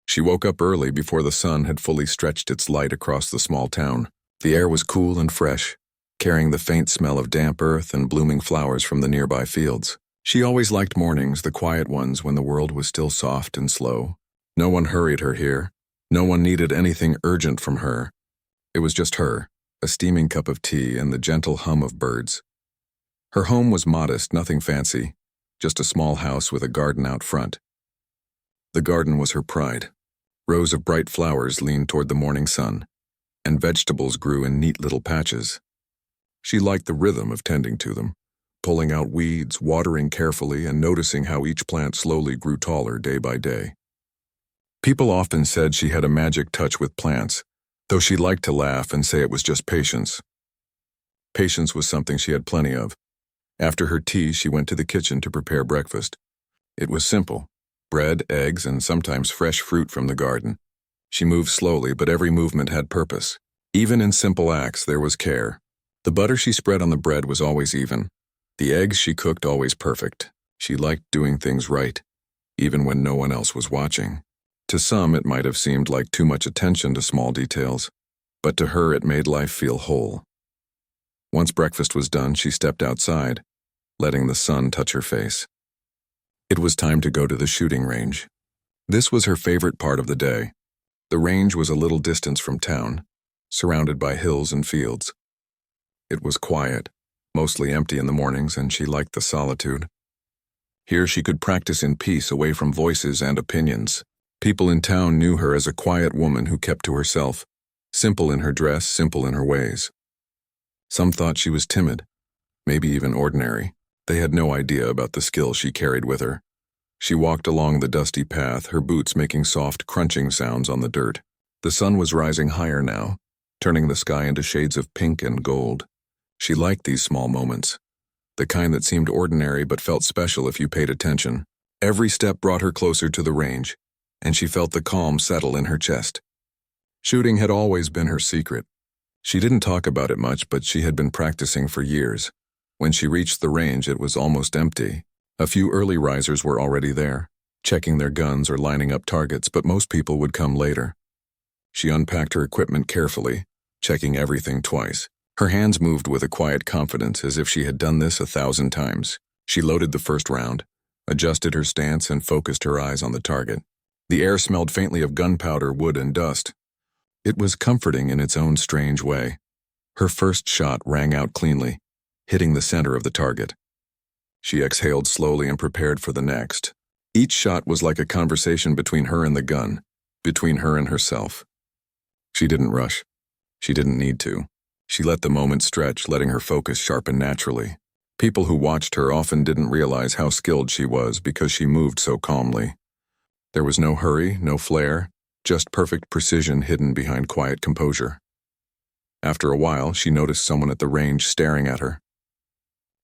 She woke up early before the sun had fully stretched its light across the small town. The air was cool and fresh, carrying the faint smell of damp earth and blooming flowers from the nearby fields. She always liked mornings, the quiet ones when the world was still soft and slow. No one hurried her here. No one needed anything urgent from her. It was just her, a steaming cup of tea, and the gentle hum of birds. Her home was modest, nothing fancy, just a small house with a garden out front. The garden was her pride. Rows of bright flowers leaned toward the morning sun, and vegetables grew in neat little patches. She liked the rhythm of tending to them, pulling out weeds, watering carefully, and noticing how each plant slowly grew taller day by day. People often said she had a magic touch with plants, though she liked to laugh and say it was just patience. Patience was something she had plenty of. After her tea, she went to the kitchen to prepare breakfast. It was simple: bread, eggs, and sometimes fresh fruit from the garden. She moved slowly, but every movement had purpose. Even in simple acts, there was care. The butter she spread on the bread was always even. The eggs she cooked always perfect. She liked doing things right, even when no one else was watching. To some, it might have seemed like too much attention to small details, but to her it made life feel whole. Once breakfast was done, she stepped outside, letting the sun touch her face. It was time to go to the shooting range. This was her favorite part of the day. The range was a little distance from town, surrounded by hills and fields. It was quiet, mostly empty in the mornings, and she liked the solitude. Here she could practice in peace, away from voices and opinions. People in town knew her as a quiet woman who kept to herself, simple in her dress, simple in her ways. Some thought she was timid, maybe even ordinary. They had no idea about the skill she carried with her. She walked along the dusty path, her boots making soft, crunching sounds on the dirt. The sun was rising higher now, turning the sky into shades of pink and gold. She liked these small moments, the kind that seemed ordinary but felt special if you paid attention. Every step brought her closer to the range, and she felt the calm settle in her chest. Shooting had always been her secret. She didn't talk about it much, but she had been practicing for years. When she reached the range, it was almost empty. A few early risers were already there, checking their guns or lining up targets, but most people would come later. She unpacked her equipment carefully, checking everything twice. Her hands moved with a quiet confidence, as if she had done this 1,000 times. She loaded the first round, adjusted her stance, and focused her eyes on the target. The air smelled faintly of gunpowder, wood, and dust. It was comforting in its own strange way. Her first shot rang out cleanly, hitting the center of the target. She exhaled slowly and prepared for the next. Each shot was like a conversation between her and the gun, between her and herself. She didn't rush. She didn't need to. She let the moment stretch, letting her focus sharpen naturally. People who watched her often didn't realize how skilled she was because she moved so calmly. There was no hurry, no flare, just perfect precision hidden behind quiet composure. After a while, she noticed someone at the range staring at her.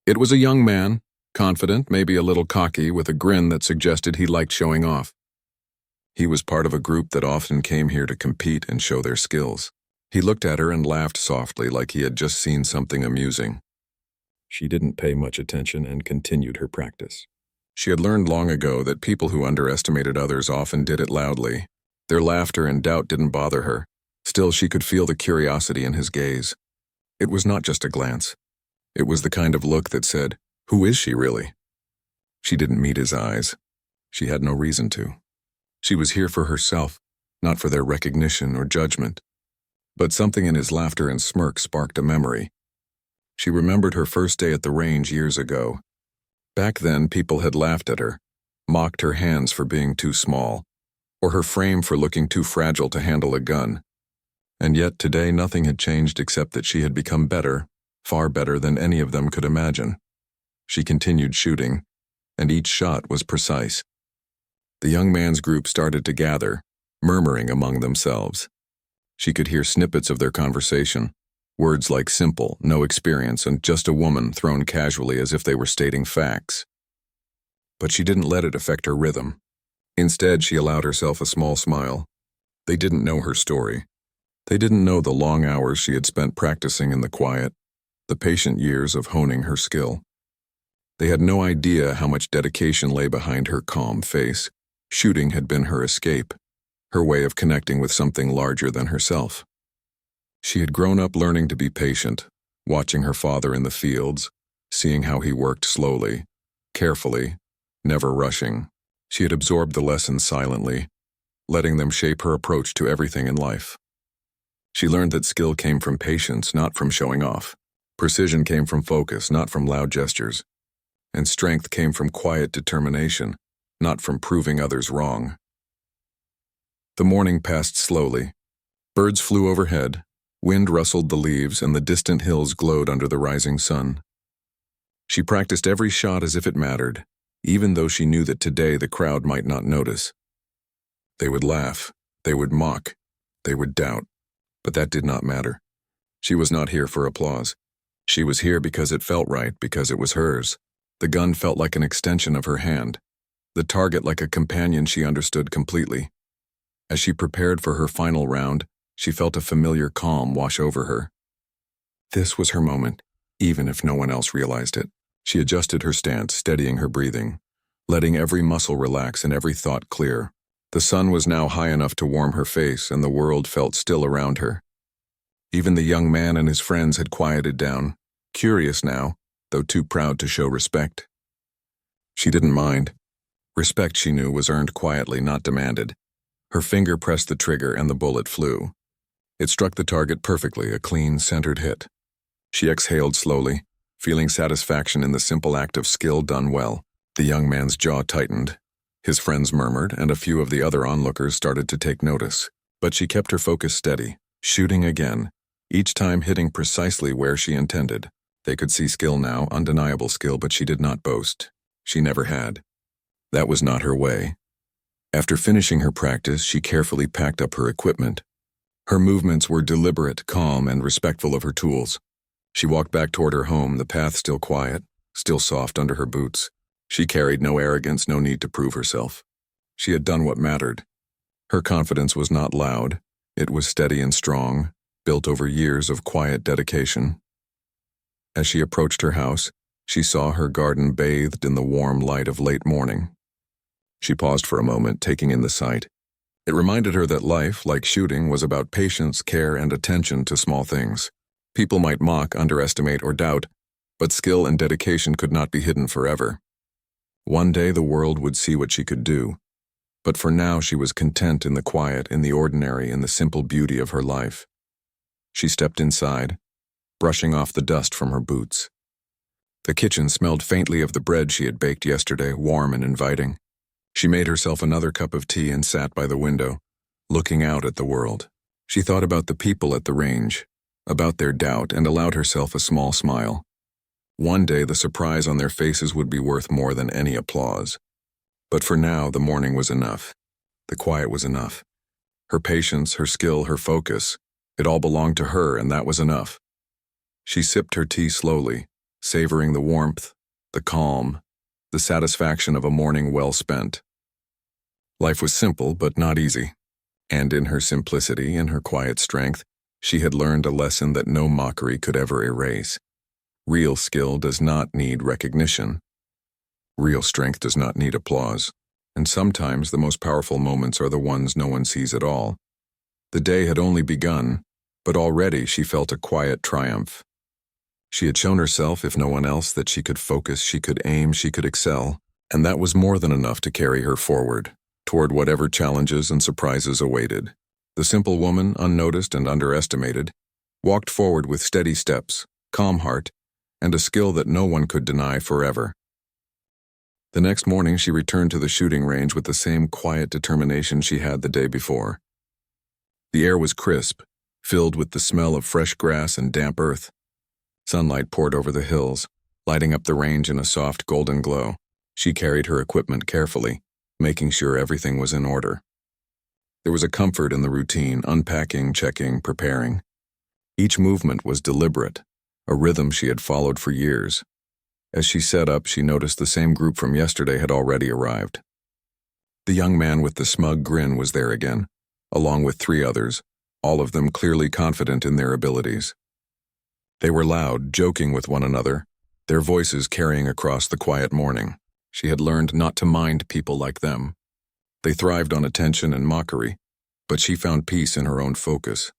It was a young man, confident, maybe a little cocky, with a grin that suggested he liked showing off. He was part of a group that often came here to compete and show their skills. He looked at her and laughed softly, like he had just seen something amusing. She didn't pay much attention and continued her practice. She had learned long ago that people who underestimated others often did it loudly. Their laughter and doubt didn't bother her. Still, she could feel the curiosity in his gaze. It was not just a glance. It was the kind of look that said, "Who is she really?" She didn't meet his eyes. She had no reason to. She was here for herself, not for their recognition or judgment. But something in his laughter and smirk sparked a memory. She remembered her first day at the range years ago. Back then, people had laughed at her, mocked her hands for being too small, or her frame for looking too fragile to handle a gun. And yet today nothing had changed except that she had become better, far better than any of them could imagine. She continued shooting, and each shot was precise. The young man's group started to gather, murmuring among themselves. She could hear snippets of their conversation, words like simple, no experience, and just a woman thrown casually as if they were stating facts. But she didn't let it affect her rhythm. Instead, she allowed herself a small smile. They didn't know her story. They didn't know the long hours she had spent practicing in the quiet, the patient years of honing her skill. They had no idea how much dedication lay behind her calm face. Shooting had been her escape, her way of connecting with something larger than herself. She had grown up learning to be patient, watching her father in the fields, seeing how he worked slowly, carefully, never rushing. She had absorbed the lessons silently, letting them shape her approach to everything in life. She learned that skill came from patience, not from showing off. Precision came from focus, not from loud gestures. And strength came from quiet determination, not from proving others wrong. The morning passed slowly. Birds flew overhead, wind rustled the leaves, and the distant hills glowed under the rising sun. She practiced every shot as if it mattered, even though she knew that today the crowd might not notice. They would laugh, they would mock, they would doubt, but that did not matter. She was not here for applause. She was here because it felt right, because it was hers. The gun felt like an extension of her hand, the target like a companion she understood completely. As she prepared for her final round, she felt a familiar calm wash over her. This was her moment, even if no one else realized it. She adjusted her stance, steadying her breathing, letting every muscle relax and every thought clear. The sun was now high enough to warm her face, and the world felt still around her. Even the young man and his friends had quieted down, curious now, though too proud to show respect. She didn't mind. Respect, she knew, was earned quietly, not demanded. Her finger pressed the trigger and the bullet flew. It struck the target perfectly, a clean, centered hit. She exhaled slowly, feeling satisfaction in the simple act of skill done well. The young man's jaw tightened. His friends murmured, and a few of the other onlookers started to take notice. But she kept her focus steady, shooting again, each time hitting precisely where she intended. They could see skill now, undeniable skill, but she did not boast. She never had. That was not her way. After finishing her practice, she carefully packed up her equipment. Her movements were deliberate, calm, and respectful of her tools. She walked back toward her home, the path still quiet, still soft under her boots. She carried no arrogance, no need to prove herself. She had done what mattered. Her confidence was not loud. It was steady and strong, built over years of quiet dedication. As she approached her house, she saw her garden bathed in the warm light of late morning. She paused for a moment, taking in the sight. It reminded her that life, like shooting, was about patience, care, and attention to small things. People might mock, underestimate, or doubt, but skill and dedication could not be hidden forever. One day the world would see what she could do, but for now she was content in the quiet, in the ordinary, in the simple beauty of her life. She stepped inside, brushing off the dust from her boots. The kitchen smelled faintly of the bread she had baked yesterday, warm and inviting. She made herself another cup of tea and sat by the window, looking out at the world. She thought about the people at the range, about their doubt, and allowed herself a small smile. One day the surprise on their faces would be worth more than any applause. But for now, the morning was enough. The quiet was enough. Her patience, her skill, her focus, it all belonged to her, and that was enough. She sipped her tea slowly, savoring the warmth, the calm, the satisfaction of a morning well spent. Life was simple, but not easy. And in her simplicity, in her quiet strength, she had learned a lesson that no mockery could ever erase. Real skill does not need recognition. Real strength does not need applause. And sometimes the most powerful moments are the ones no one sees at all. The day had only begun, but already she felt a quiet triumph. She had shown herself, if no one else, that she could focus, she could aim, she could excel, and that was more than enough to carry her forward, toward whatever challenges and surprises awaited. The simple woman, unnoticed and underestimated, walked forward with steady steps, calm heart, and a skill that no one could deny forever. The next morning she returned to the shooting range with the same quiet determination she had the day before. The air was crisp, filled with the smell of fresh grass and damp earth. Sunlight poured over the hills, lighting up the range in a soft golden glow. She carried her equipment carefully, making sure everything was in order. There was a comfort in the routine, unpacking, checking, preparing. Each movement was deliberate, a rhythm she had followed for years. As she set up, she noticed the same group from yesterday had already arrived. The young man with the smug grin was there again, along with 3 others, all of them clearly confident in their abilities. They were loud, joking with one another, their voices carrying across the quiet morning. She had learned not to mind people like them. They thrived on attention and mockery, but she found peace in her own focus.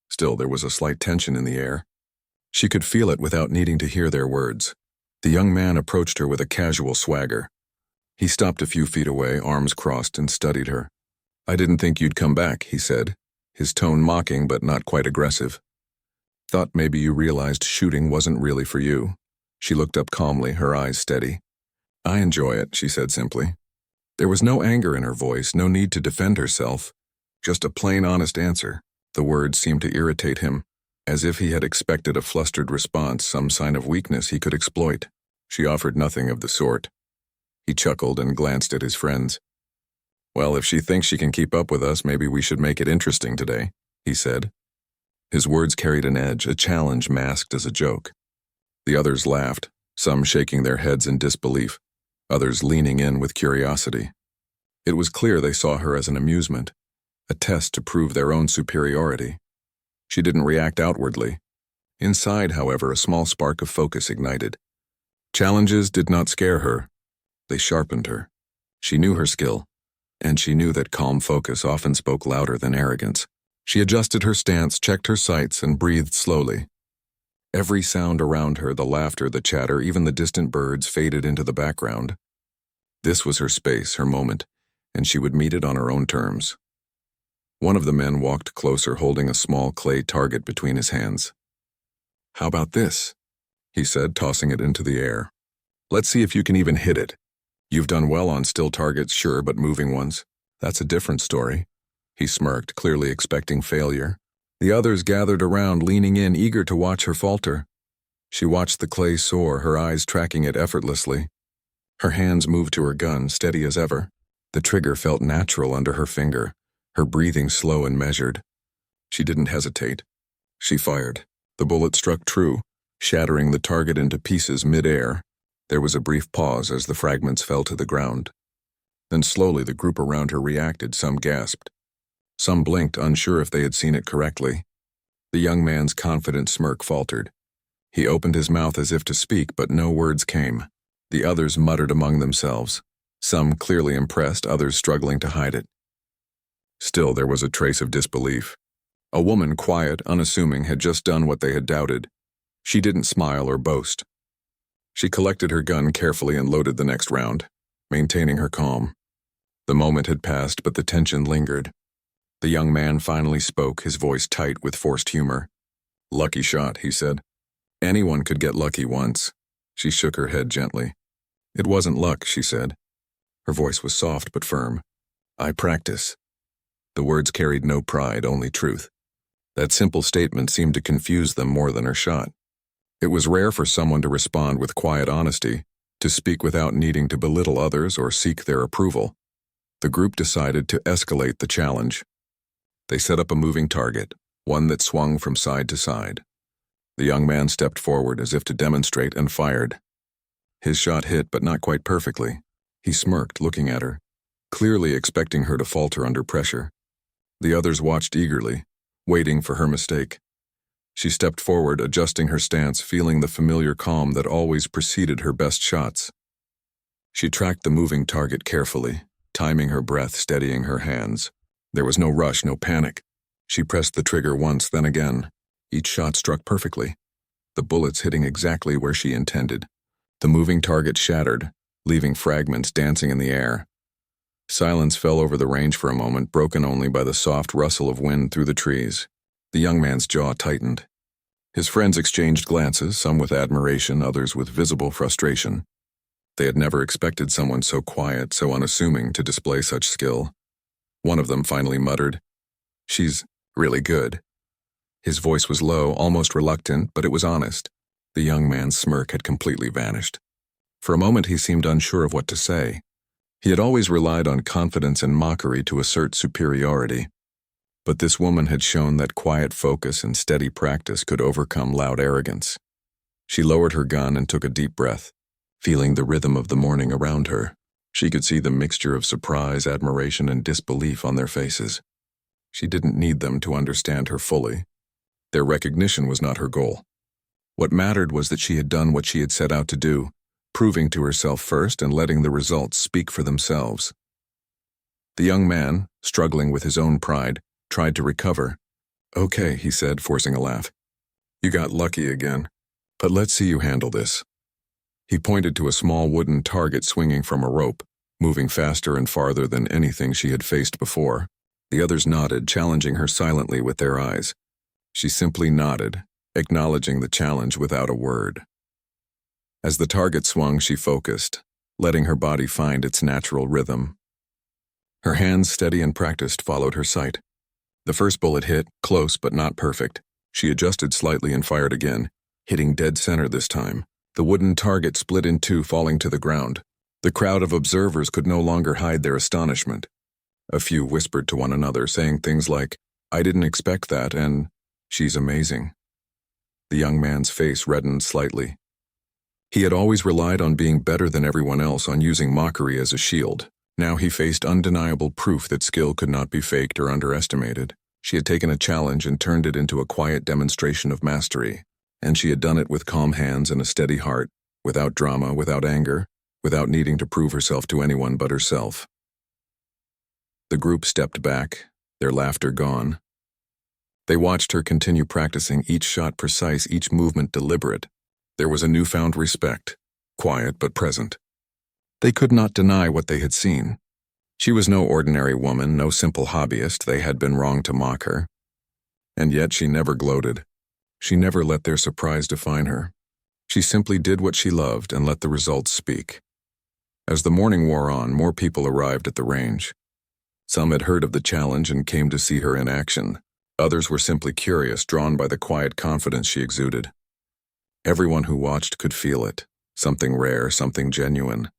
Still, there was a slight tension in the air. She could feel it without needing to hear their words. The young man approached her with a casual swagger. He stopped a few feet away, arms crossed, and studied her. "I didn't think you'd come back," he said, his tone mocking but not quite aggressive. "Thought maybe you realized shooting wasn't really for you." She looked up calmly, her eyes steady. "I enjoy it," she said simply. There was no anger in her voice, no need to defend herself, just a plain, honest answer. The words seemed to irritate him, as if he had expected a flustered response, some sign of weakness he could exploit. She offered nothing of the sort. He chuckled and glanced at his friends. "Well, if she thinks she can keep up with us, maybe we should make it interesting today," he said. His words carried an edge, a challenge masked as a joke. The others laughed, some shaking their heads in disbelief, others leaning in with curiosity. It was clear they saw her as an amusement, a test to prove their own superiority. She didn't react outwardly. Inside, however, a small spark of focus ignited. Challenges did not scare her. They sharpened her. She knew her skill, and she knew that calm focus often spoke louder than arrogance. She adjusted her stance, checked her sights, and breathed slowly. Every sound around her, the laughter, the chatter, even the distant birds, faded into the background. This was her space, her moment, and she would meet it on her own terms. One of the men walked closer, holding a small clay target between his hands. "How about this?" he said, tossing it into the air. "Let's see if you can even hit it. You've done well on still targets, sure, but moving ones, that's a different story." He smirked, clearly expecting failure. The others gathered around, leaning in, eager to watch her falter. She watched the clay soar, her eyes tracking it effortlessly. Her hands moved to her gun, steady as ever. The trigger felt natural under her finger, her breathing slow and measured. She didn't hesitate. She fired. The bullet struck true, shattering the target into pieces mid-air. There was a brief pause as the fragments fell to the ground. Then slowly the group around her reacted, some gasped. Some blinked, unsure if they had seen it correctly. The young man's confident smirk faltered. He opened his mouth as if to speak, but no words came. The others muttered among themselves, some clearly impressed, others struggling to hide it. Still, there was a trace of disbelief. A woman, quiet, unassuming, had just done what they had doubted. She didn't smile or boast. She collected her gun carefully and loaded the next round, maintaining her calm. The moment had passed, but the tension lingered. The young man finally spoke, his voice tight with forced humor. "Lucky shot," he said. "Anyone could get lucky once." She shook her head gently. "It wasn't luck," she said. Her voice was soft but firm. "I practice." The words carried no pride, only truth. That simple statement seemed to confuse them more than her shot. It was rare for someone to respond with quiet honesty, to speak without needing to belittle others or seek their approval. The group decided to escalate the challenge. They set up a moving target, one that swung from side to side. The young man stepped forward as if to demonstrate and fired. His shot hit, but not quite perfectly. He smirked, looking at her, clearly expecting her to falter under pressure. The others watched eagerly, waiting for her mistake. She stepped forward, adjusting her stance, feeling the familiar calm that always preceded her best shots. She tracked the moving target carefully, timing her breath, steadying her hands. There was no rush, no panic. She pressed the trigger once, then again. Each shot struck perfectly, the bullets hitting exactly where she intended. The moving target shattered, leaving fragments dancing in the air. Silence fell over the range for a moment, broken only by the soft rustle of wind through the trees. The young man's jaw tightened. His friends exchanged glances, some with admiration, others with visible frustration. They had never expected someone so quiet, so unassuming, to display such skill. One of them finally muttered, "She's really good." His voice was low, almost reluctant, but it was honest. The young man's smirk had completely vanished. For a moment he seemed unsure of what to say. He had always relied on confidence and mockery to assert superiority. But this woman had shown that quiet focus and steady practice could overcome loud arrogance. She lowered her gun and took a deep breath, feeling the rhythm of the morning around her. She could see the mixture of surprise, admiration, and disbelief on their faces. She didn't need them to understand her fully. Their recognition was not her goal. What mattered was that she had done what she had set out to do, proving to herself first and letting the results speak for themselves. The young man, struggling with his own pride, tried to recover. "Okay," he said, forcing a laugh. "You got lucky again. But let's see you handle this." He pointed to a small wooden target swinging from a rope, moving faster and farther than anything she had faced before. The others nodded, challenging her silently with their eyes. She simply nodded, acknowledging the challenge without a word. As the target swung, she focused, letting her body find its natural rhythm. Her hands, steady and practiced, followed her sight. The first bullet hit, close but not perfect. She adjusted slightly and fired again, hitting dead center this time. The wooden target split in two, falling to the ground. The crowd of observers could no longer hide their astonishment. A few whispered to one another, saying things like, "I didn't expect that," and "She's amazing." The young man's face reddened slightly. He had always relied on being better than everyone else, on using mockery as a shield. Now he faced undeniable proof that skill could not be faked or underestimated. She had taken a challenge and turned it into a quiet demonstration of mastery. And she had done it with calm hands and a steady heart, without drama, without anger, without needing to prove herself to anyone but herself. The group stepped back, their laughter gone. They watched her continue practicing, each shot precise, each movement deliberate. There was a newfound respect, quiet but present. They could not deny what they had seen. She was no ordinary woman, no simple hobbyist. They had been wrong to mock her. And yet she never gloated. She never let their surprise define her. She simply did what she loved and let the results speak. As the morning wore on, more people arrived at the range. Some had heard of the challenge and came to see her in action. Others were simply curious, drawn by the quiet confidence she exuded. Everyone who watched could feel it, something rare, something genuine.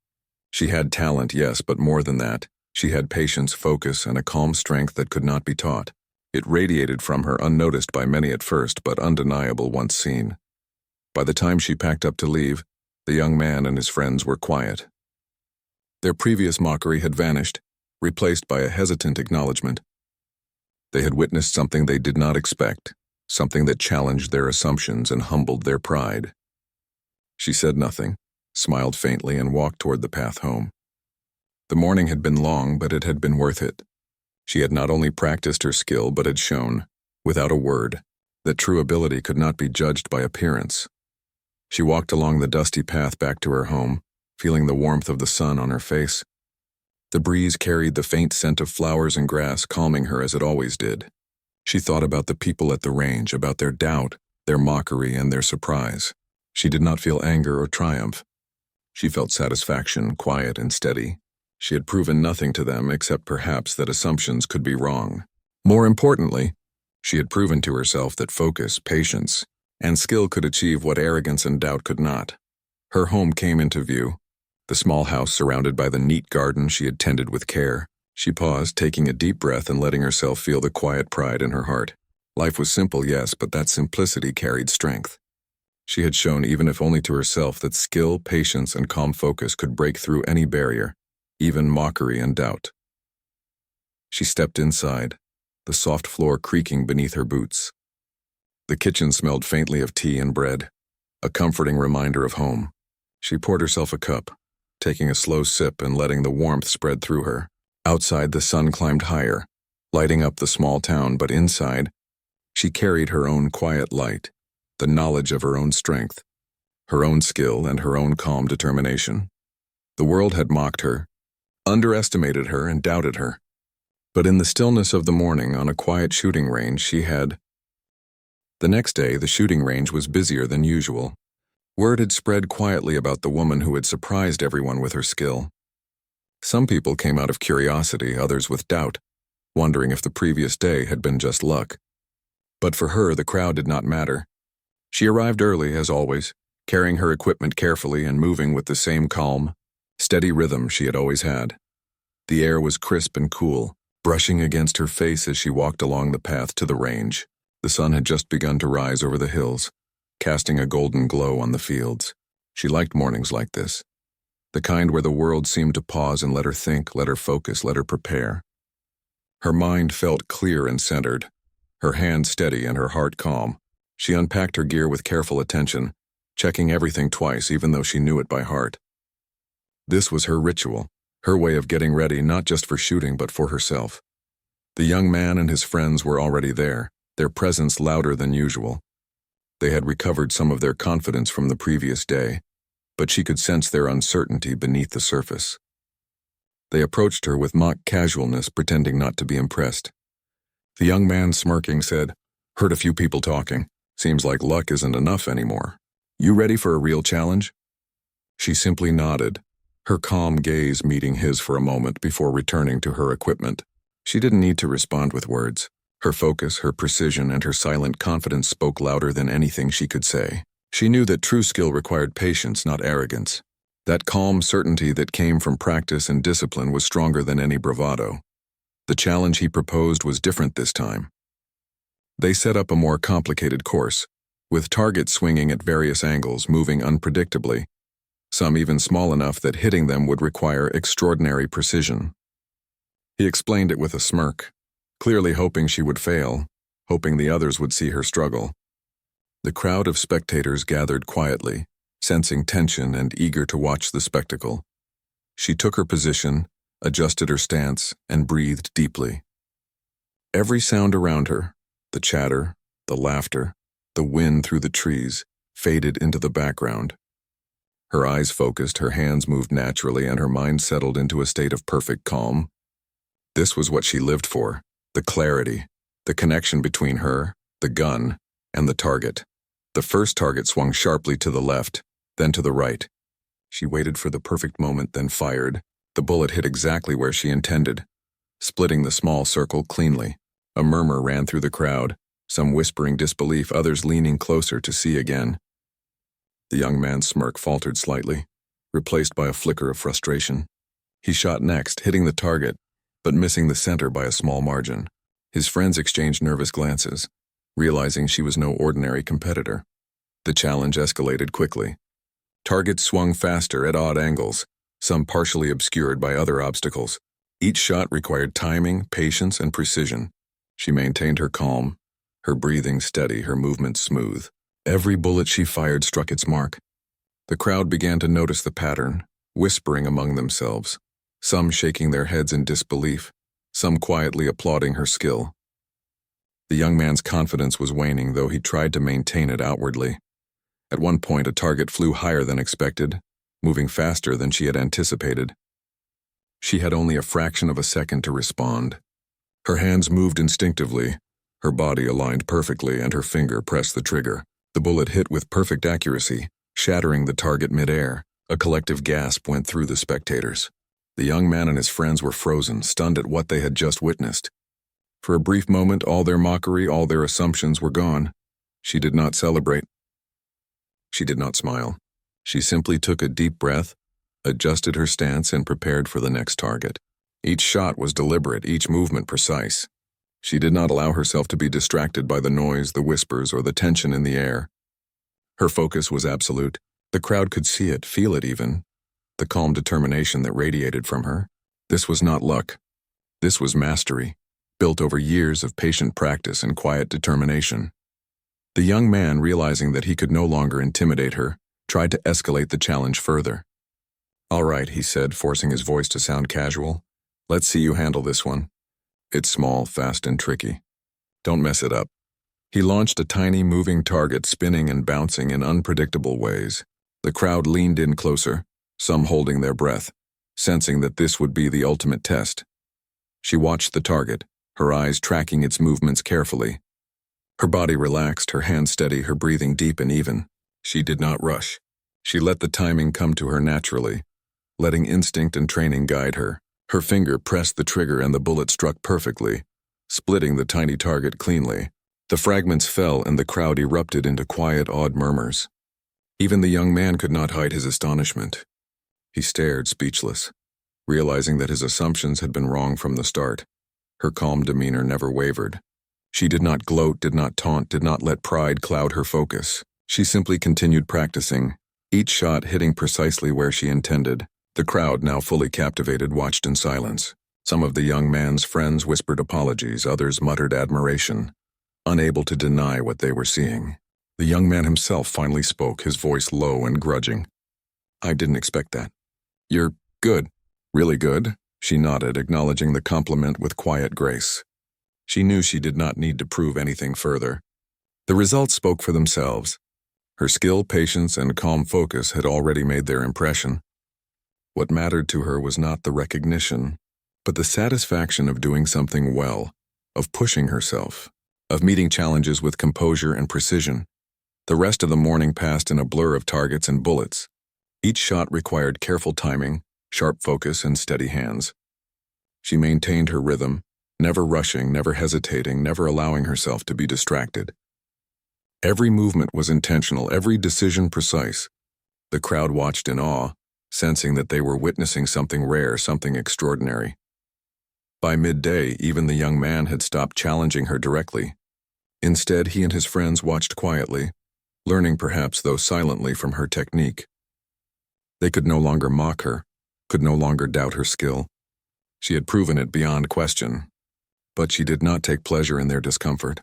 She had talent, yes, but more than that. She had patience, focus, and a calm strength that could not be taught. It radiated from her, unnoticed by many at first, but undeniable once seen. By the time she packed up to leave, the young man and his friends were quiet. Their previous mockery had vanished, replaced by a hesitant acknowledgement. They had witnessed something they did not expect, something that challenged their assumptions and humbled their pride. She said nothing, smiled faintly, and walked toward the path home. The morning had been long, but it had been worth it. She had not only practiced her skill, but had shown, without a word, that true ability could not be judged by appearance. She walked along the dusty path back to her home, feeling the warmth of the sun on her face. The breeze carried the faint scent of flowers and grass, calming her as it always did. She thought about the people at the range, about their doubt, their mockery, and their surprise. She did not feel anger or triumph. She felt satisfaction, quiet and steady. She had proven nothing to them except perhaps that assumptions could be wrong. More importantly, she had proven to herself that focus, patience, and skill could achieve what arrogance and doubt could not. Her home came into view, the small house surrounded by the neat garden she had tended with care. She paused, taking a deep breath and letting herself feel the quiet pride in her heart. Life was simple, yes, but that simplicity carried strength. She had shown, even if only to herself, that skill, patience, and calm focus could break through any barrier, even mockery and doubt. She stepped inside, the soft floor creaking beneath her boots. The kitchen smelled faintly of tea and bread, a comforting reminder of home. She poured herself a cup, taking a slow sip and letting the warmth spread through her. Outside, the sun climbed higher, lighting up the small town, but inside, she carried her own quiet light, the knowledge of her own strength, her own skill, and her own calm determination. The world had mocked her, underestimated her, and doubted her. But in the stillness of the morning, on a quiet shooting range, she had. The next day, the shooting range was busier than usual. Word had spread quietly about the woman who had surprised everyone with her skill. Some people came out of curiosity, others with doubt, wondering if the previous day had been just luck. But for her, the crowd did not matter. She arrived early, as always, carrying her equipment carefully and moving with the same calm, steady rhythm she had always had. The air was crisp and cool, brushing against her face as she walked along the path to the range. The sun had just begun to rise over the hills, casting a golden glow on the fields. She liked mornings like this, the kind where the world seemed to pause and let her think, let her focus, let her prepare. Her mind felt clear and centered, her hand steady and her heart calm. She unpacked her gear with careful attention, checking everything twice even though she knew it by heart. This was her ritual, Her way of getting ready not just for shooting but for herself. The young man and his friends were already there, their presence louder than usual. They had recovered some of their confidence from the previous day, but she could sense their uncertainty beneath the surface. They approached her with mock casualness, pretending not to be impressed. The young man, smirking, said, "Heard a few people talking. Seems like luck isn't enough anymore. You ready for a real challenge?" She simply nodded, her calm gaze meeting his for a moment before returning to her equipment. She didn't need to respond with words. Her focus, her precision, and her silent confidence spoke louder than anything she could say. She knew that true skill required patience, not arrogance. That calm certainty that came from practice and discipline was stronger than any bravado. The challenge he proposed was different this time. They set up a more complicated course, with targets swinging at various angles, moving unpredictably, some even small enough that hitting them would require extraordinary precision. He explained it with a smirk, clearly hoping she would fail, hoping the others would see her struggle. The crowd of spectators gathered quietly, sensing tension and eager to watch the spectacle. She took her position, adjusted her stance, and breathed deeply. Every sound around her, the chatter, the laughter, the wind through the trees, faded into the background. Her eyes focused, her hands moved naturally, and her mind settled into a state of perfect calm. This was what she lived for, the clarity, the connection between her, the gun, and the target. The first target swung sharply to the left, then to the right. She waited for the perfect moment, then fired. The bullet hit exactly where she intended, splitting the small circle cleanly. A murmur ran through the crowd, some whispering disbelief, others leaning closer to see again. The young man's smirk faltered slightly, replaced by a flicker of frustration. He shot next, hitting the target, but missing the center by a small margin. His friends exchanged nervous glances, realizing she was no ordinary competitor. The challenge escalated quickly. Targets swung faster at odd angles, some partially obscured by other obstacles. Each shot required timing, patience, and precision. She maintained her calm, her breathing steady, her movements smooth. Every bullet she fired struck its mark. The crowd began to notice the pattern, whispering among themselves, some shaking their heads in disbelief, some quietly applauding her skill. The young man's confidence was waning, though he tried to maintain it outwardly. At one point, a target flew higher than expected, moving faster than she had anticipated. She had only a fraction of a second to respond. Her hands moved instinctively, her body aligned perfectly, and her finger pressed the trigger. The bullet hit with perfect accuracy, shattering the target midair. A collective gasp went through the spectators. The young man and his friends were frozen, stunned at what they had just witnessed. For a brief moment, all their mockery, all their assumptions were gone. She did not celebrate. She did not smile. She simply took a deep breath, adjusted her stance, and prepared for the next target. Each shot was deliberate, each movement precise. She did not allow herself to be distracted by the noise, the whispers, or the tension in the air. Her focus was absolute. The crowd could see it, feel it even. The calm determination that radiated from her. This was not luck. This was mastery, built over years of patient practice and quiet determination. The young man, realizing that he could no longer intimidate her, tried to escalate the challenge further. "All right," he said, forcing his voice to sound casual. "Let's see you handle this one. It's small, fast, and tricky. Don't mess it up." He launched a tiny moving target, spinning and bouncing in unpredictable ways. The crowd leaned in closer, some holding their breath, sensing that this would be the ultimate test. She watched the target, her eyes tracking its movements carefully. Her body relaxed, her hands steady, her breathing deep and even. She did not rush. She let the timing come to her naturally, letting instinct and training guide her. Her finger pressed the trigger and the bullet struck perfectly, splitting the tiny target cleanly. The fragments fell and the crowd erupted into quiet, awed murmurs. Even the young man could not hide his astonishment. He stared, speechless, realizing that his assumptions had been wrong from the start. Her calm demeanor never wavered. She did not gloat, did not taunt, did not let pride cloud her focus. She simply continued practicing, each shot hitting precisely where she intended. The crowd, now fully captivated, watched in silence. Some of the young man's friends whispered apologies, others muttered admiration, unable to deny what they were seeing. The young man himself finally spoke, his voice low and grudging. "I didn't expect that. You're good. Really good, she nodded, acknowledging the compliment with quiet grace. She knew she did not need to prove anything further. The results spoke for themselves. Her skill, patience, and calm focus had already made their impression. What mattered to her was not the recognition, but the satisfaction of doing something well, of pushing herself, of meeting challenges with composure and precision. The rest of the morning passed in a blur of targets and bullets. Each shot required careful timing, sharp focus, and steady hands. She maintained her rhythm, never rushing, never hesitating, never allowing herself to be distracted. Every movement was intentional, every decision precise. The crowd watched in awe, sensing that they were witnessing something rare, something extraordinary. By midday, even the young man had stopped challenging her directly. Instead, he and his friends watched quietly, learning perhaps, though silently, from her technique. They could no longer mock her, could no longer doubt her skill. She had proven it beyond question, but she did not take pleasure in their discomfort.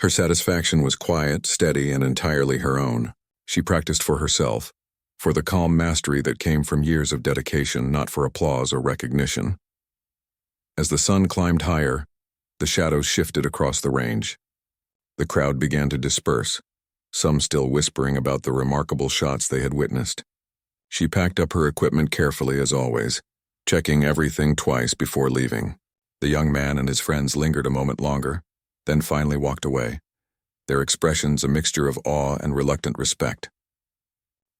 Her satisfaction was quiet, steady, and entirely her own. She practiced for herself, for the calm mastery that came from years of dedication, not for applause or recognition. As the sun climbed higher, the shadows shifted across the range. The crowd began to disperse, some still whispering about the remarkable shots they had witnessed. She packed up her equipment carefully as always, checking everything twice before leaving. The young man and his friends lingered a moment longer, then finally walked away, their expressions a mixture of awe and reluctant respect.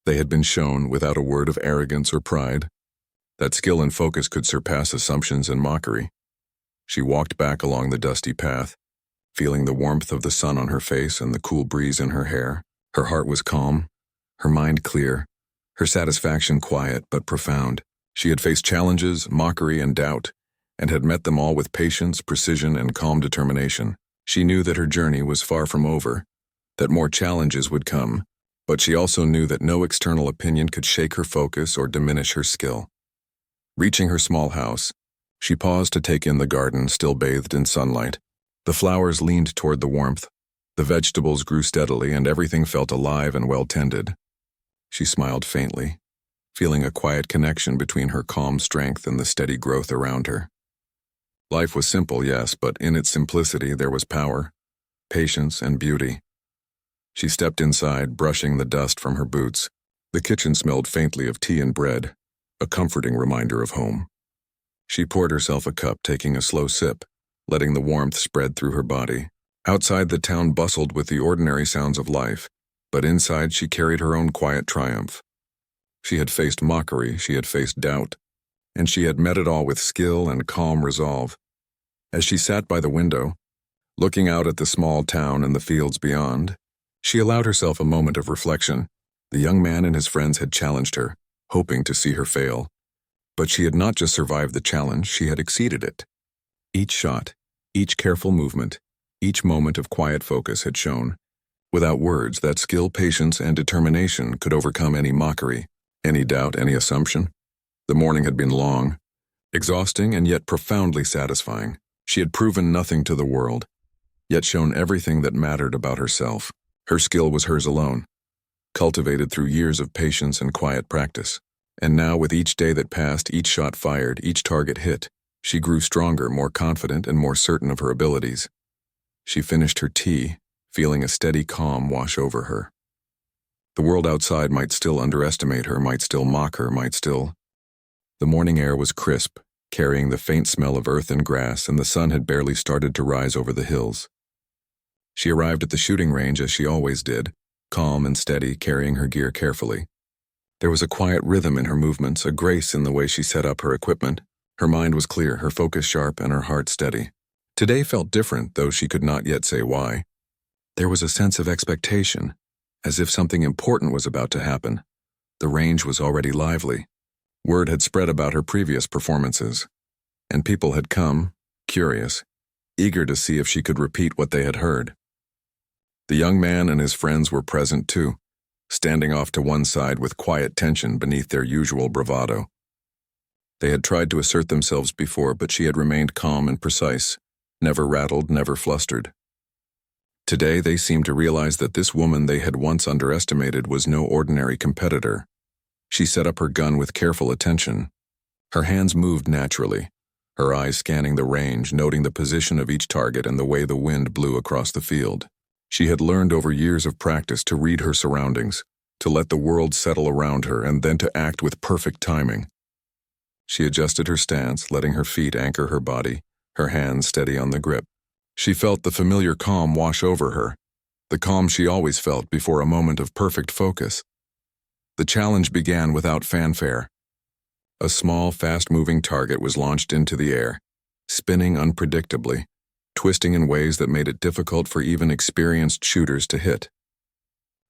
They had been shown, without a word of arrogance or pride, that skill and focus could surpass assumptions and mockery. She walked back along the dusty path, feeling the warmth of the sun on her face and the cool breeze in her hair. Her heart was calm, her mind clear, her satisfaction quiet but profound. She had faced challenges, mockery, and doubt, and had met them all with patience, precision, and calm determination. She knew that her journey was far from over, that more challenges would come, but she also knew that no external opinion could shake her focus or diminish her skill. Reaching her small house, she paused to take in the garden, still bathed in sunlight. The flowers leaned toward the warmth, the vegetables grew steadily, and everything felt alive and well-tended. She smiled faintly, feeling a quiet connection between her calm strength and the steady growth around her. Life was simple, yes, but in its simplicity there was power, patience, and beauty. She stepped inside, brushing the dust from her boots. The kitchen smelled faintly of tea and bread, a comforting reminder of home. She poured herself a cup, taking a slow sip, letting the warmth spread through her body. Outside, the town bustled with the ordinary sounds of life, but inside she carried her own quiet triumph. She had faced mockery, she had faced doubt, and she had met it all with skill and calm resolve. As she sat by the window, looking out at the small town and the fields beyond, she allowed herself a moment of reflection. The young man and his friends had challenged her, hoping to see her fail. But she had not just survived the challenge, she had exceeded it. Each shot, each careful movement, each moment of quiet focus had shown, without words, that skill, patience, and determination could overcome any mockery, any doubt, any assumption. The morning had been long, exhausting, and yet profoundly satisfying. She had proven nothing to the world, yet shown everything that mattered about herself. Her skill was hers alone, cultivated through years of patience and quiet practice. And now, with each day that passed, each shot fired, each target hit, she grew stronger, more confident, and more certain of her abilities. She finished her tea, feeling a steady calm wash over her. The world outside might still underestimate her, might still mock her, The morning air was crisp, carrying the faint smell of earth and grass, and the sun had barely started to rise over the hills. She arrived at the shooting range as she always did, calm and steady, carrying her gear carefully. There was a quiet rhythm in her movements, a grace in the way she set up her equipment. Her mind was clear, her focus sharp, and her heart steady. Today felt different, though she could not yet say why. There was a sense of expectation, as if something important was about to happen. The range was already lively. Word had spread about her previous performances, and people had come, curious, eager to see if she could repeat what they had heard. The young man and his friends were present too, standing off to one side with quiet tension beneath their usual bravado. They had tried to assert themselves before, but she had remained calm and precise, never rattled, never flustered. Today they seemed to realize that this woman they had once underestimated was no ordinary competitor. She set up her gun with careful attention, Her hands moved naturally, her eyes scanning the range, noting the position of each target and the way the wind blew across the field. She had learned over years of practice to read her surroundings, to let the world settle around her, and then to act with perfect timing. She adjusted her stance, letting her feet anchor her body, her hands steady on the grip. She felt the familiar calm wash over her, the calm she always felt before a moment of perfect focus. The challenge began without fanfare. A small, fast-moving target was launched into the air, spinning unpredictably, twisting in ways that made it difficult for even experienced shooters to hit.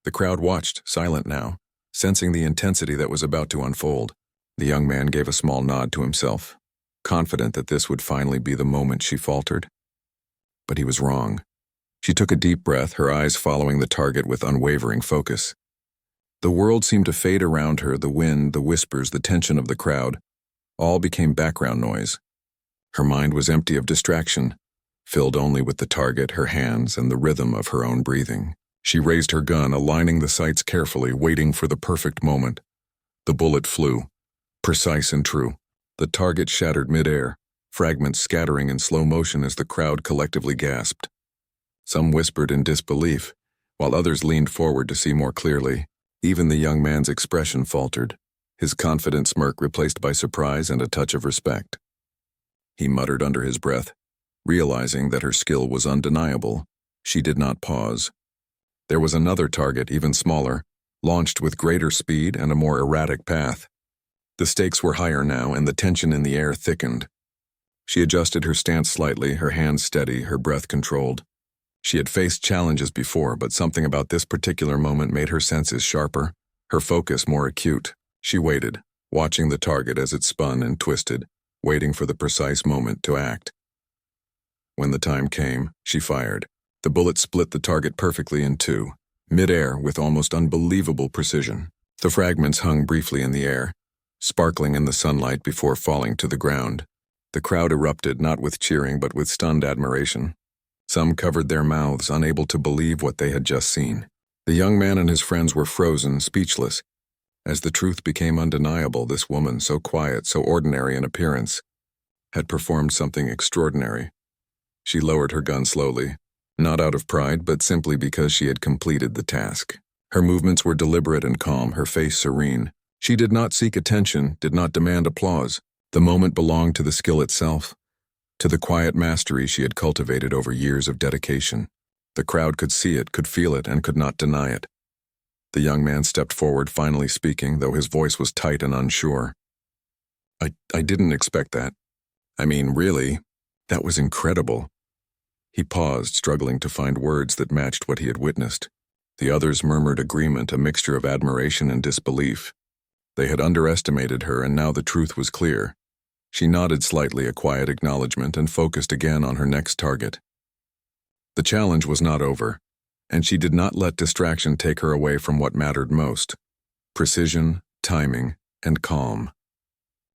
The crowd watched, silent now, sensing the intensity that was about to unfold. The young man gave a small nod to himself, confident that this would finally be the moment. She faltered. But he was wrong. She took a deep breath, her eyes following the target with unwavering focus. The world seemed to fade around her, the wind, the whispers, the tension of the crowd. All became background noise. Her mind was empty of distraction, filled only with the target, her hands, and the rhythm of her own breathing. She raised her gun, aligning the sights carefully, waiting for the perfect moment. The bullet flew, precise and true. The target shattered midair, fragments scattering in slow motion as the crowd collectively gasped. Some whispered in disbelief, while others leaned forward to see more clearly. Even the young man's expression faltered, his confident smirk replaced by surprise and a touch of respect. He muttered under his breath, realizing that her skill was undeniable. She did not pause. There was another target, even smaller, launched with greater speed and a more erratic path. The stakes were higher now, and the tension in the air thickened. She adjusted her stance slightly, her hands steady, her breath controlled. She had faced challenges before, but something about this particular moment made her senses sharper, her focus more acute. She waited, watching the target as it spun and twisted, waiting for the precise moment to act. When the time came, she fired. The bullet split the target perfectly in two, mid-air with almost unbelievable precision. The fragments hung briefly in the air, sparkling in the sunlight before falling to the ground. The crowd erupted, not with cheering but with stunned admiration. Some covered their mouths, unable to believe what they had just seen. The young man and his friends were frozen, speechless. As the truth became undeniable, this woman, so quiet, so ordinary in appearance, had performed something extraordinary. She lowered her gun slowly, not out of pride, but simply because she had completed the task. Her movements were deliberate and calm, her face serene. She did not seek attention, did not demand applause. The moment belonged to the skill itself, to the quiet mastery she had cultivated over years of dedication. The crowd could see it, could feel it, and could not deny it. The young man stepped forward, finally speaking, though his voice was tight and unsure. I didn't expect that. I mean, really, that was incredible. He paused, struggling to find words that matched what he had witnessed. The others murmured agreement, a mixture of admiration and disbelief. They had underestimated her, and now the truth was clear. She nodded slightly, a quiet acknowledgement, and focused again on her next target. The challenge was not over, and she did not let distraction take her away from what mattered most: precision, timing, and calm.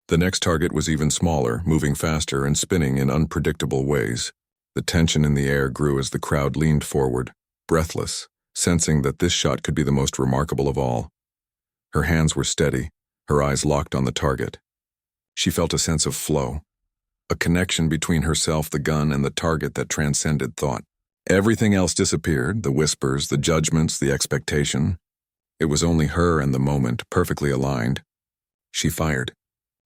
The next target was even smaller, moving faster and spinning in unpredictable ways. The tension in the air grew as the crowd leaned forward, breathless, sensing that this shot could be the most remarkable of all. Her hands were steady, her eyes locked on the target. She felt a sense of flow, a connection between herself, the gun, and the target that transcended thought. Everything else disappeared, the whispers, the judgments, the expectation. It was only her and the moment, perfectly aligned. She fired.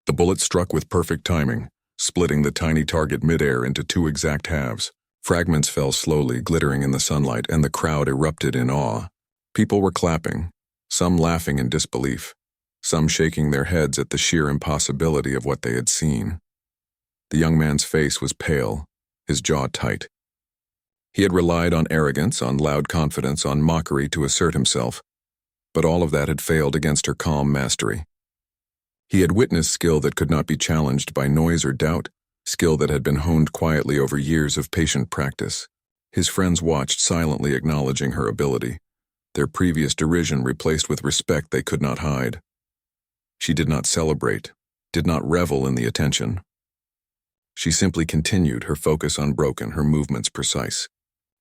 The bullet struck with perfect timing, splitting the tiny target midair into two exact halves. Fragments fell slowly, glittering in the sunlight, and the crowd erupted in awe. People were clapping, some laughing in disbelief, some shaking their heads at the sheer impossibility of what they had seen. The young man's face was pale, his jaw tight. He had relied on arrogance, on loud confidence, on mockery to assert himself, but all of that had failed against her calm mastery. He had witnessed skill that could not be challenged by noise or doubt, skill that had been honed quietly over years of patient practice. His friends watched, silently acknowledging her ability, their previous derision replaced with respect they could not hide. She did not celebrate, did not revel in the attention. She simply continued, her focus unbroken, her movements precise.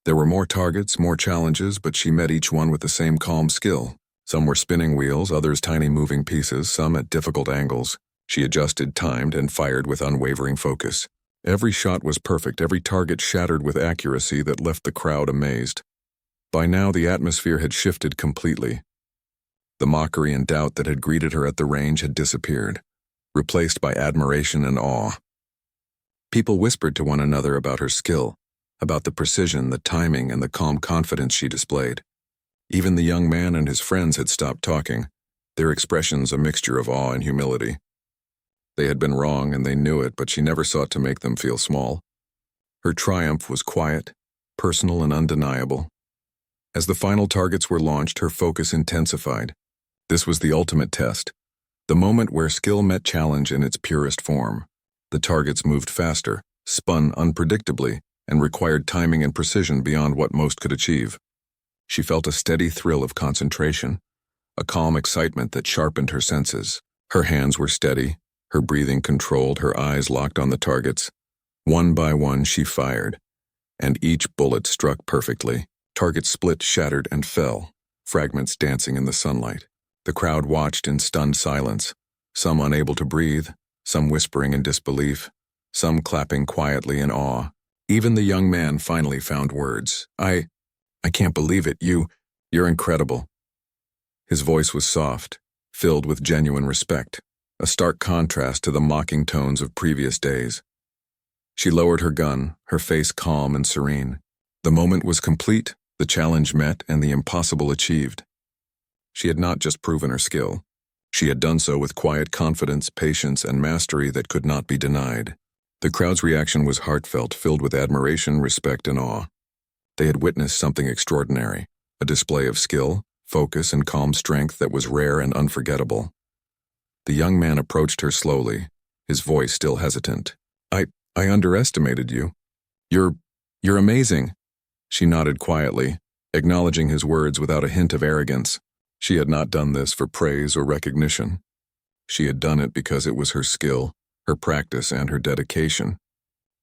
There were more targets, more challenges, but she met each one with the same calm skill. Some were spinning wheels, others tiny moving pieces, some at difficult angles. She adjusted, timed, and fired with unwavering focus. Every shot was perfect, every target shattered with accuracy that left the crowd amazed. By now, the atmosphere had shifted completely. The mockery and doubt that had greeted her at the range had disappeared, replaced by admiration and awe. People whispered to one another about her skill, about the precision, the timing, and the calm confidence she displayed. Even the young man and his friends had stopped talking, their expressions a mixture of awe and humility. They had been wrong and they knew it, but she never sought to make them feel small. Her triumph was quiet, personal, and undeniable. As the final targets were launched, her focus intensified. This was the ultimate test, the moment where skill met challenge in its purest form. The targets moved faster, spun unpredictably, and required timing and precision beyond what most could achieve. She felt a steady thrill of concentration, a calm excitement that sharpened her senses. Her hands were steady, her breathing controlled, her eyes locked on the targets. One by one she fired, and each bullet struck perfectly. Targets split, shattered, and fell, fragments dancing in the sunlight. The crowd watched in stunned silence, some unable to breathe, some whispering in disbelief, some clapping quietly in awe. Even the young man finally found words. I can't believe it. You're incredible." His voice was soft, filled with genuine respect, a stark contrast to the mocking tones of previous days. She lowered her gun, her face calm and serene. The moment was complete, the challenge met, and the impossible achieved. She had not just proven her skill. She had done so with quiet confidence, patience, and mastery that could not be denied. The crowd's reaction was heartfelt, filled with admiration, respect, and awe. They had witnessed something extraordinary, a display of skill, focus, and calm strength that was rare and unforgettable. The young man approached her slowly, his voice still hesitant. I underestimated you. You're amazing." She nodded quietly, acknowledging his words without a hint of arrogance. She had not done this for praise or recognition. She had done it because it was her skill, her practice, and her dedication.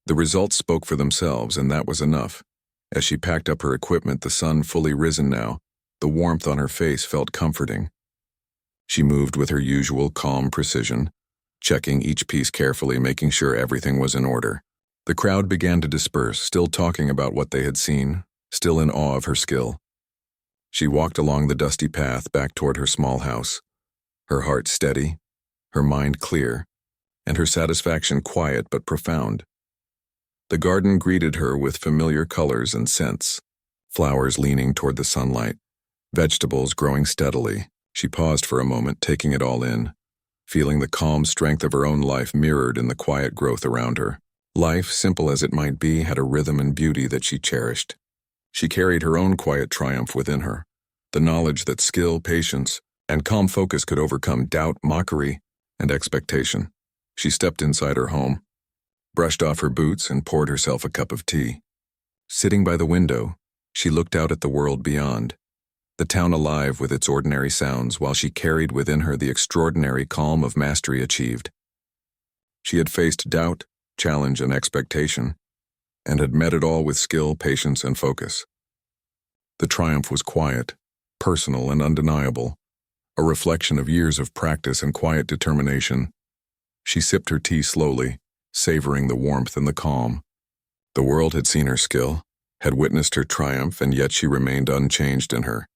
The results spoke for themselves, and that was enough. As she packed up her equipment, the sun fully risen now, the warmth on her face felt comforting. She moved with her usual calm precision, checking each piece carefully, making sure everything was in order. The crowd began to disperse, still talking about what they had seen, still in awe of her skill. She walked along the dusty path back toward her small house, her heart steady, her mind clear, and her satisfaction quiet but profound. The garden greeted her with familiar colors and scents, flowers leaning toward the sunlight, vegetables growing steadily. She paused for a moment, taking it all in, feeling the calm strength of her own life mirrored in the quiet growth around her. Life, simple as it might be, had a rhythm and beauty that she cherished. She carried her own quiet triumph within her, the knowledge that skill, patience, and calm focus could overcome doubt, mockery, and expectation. She stepped inside her home, brushed off her boots, and poured herself a cup of tea. Sitting by the window, she looked out at the world beyond, the town alive with its ordinary sounds, while she carried within her the extraordinary calm of mastery achieved. She had faced doubt, challenge, and expectation, and had met it all with skill, patience, and focus. The triumph was quiet, personal, and undeniable, a reflection of years of practice and quiet determination. She sipped her tea slowly, savoring the warmth and the calm. The world had seen her skill, had witnessed her triumph, and yet she remained unchanged in her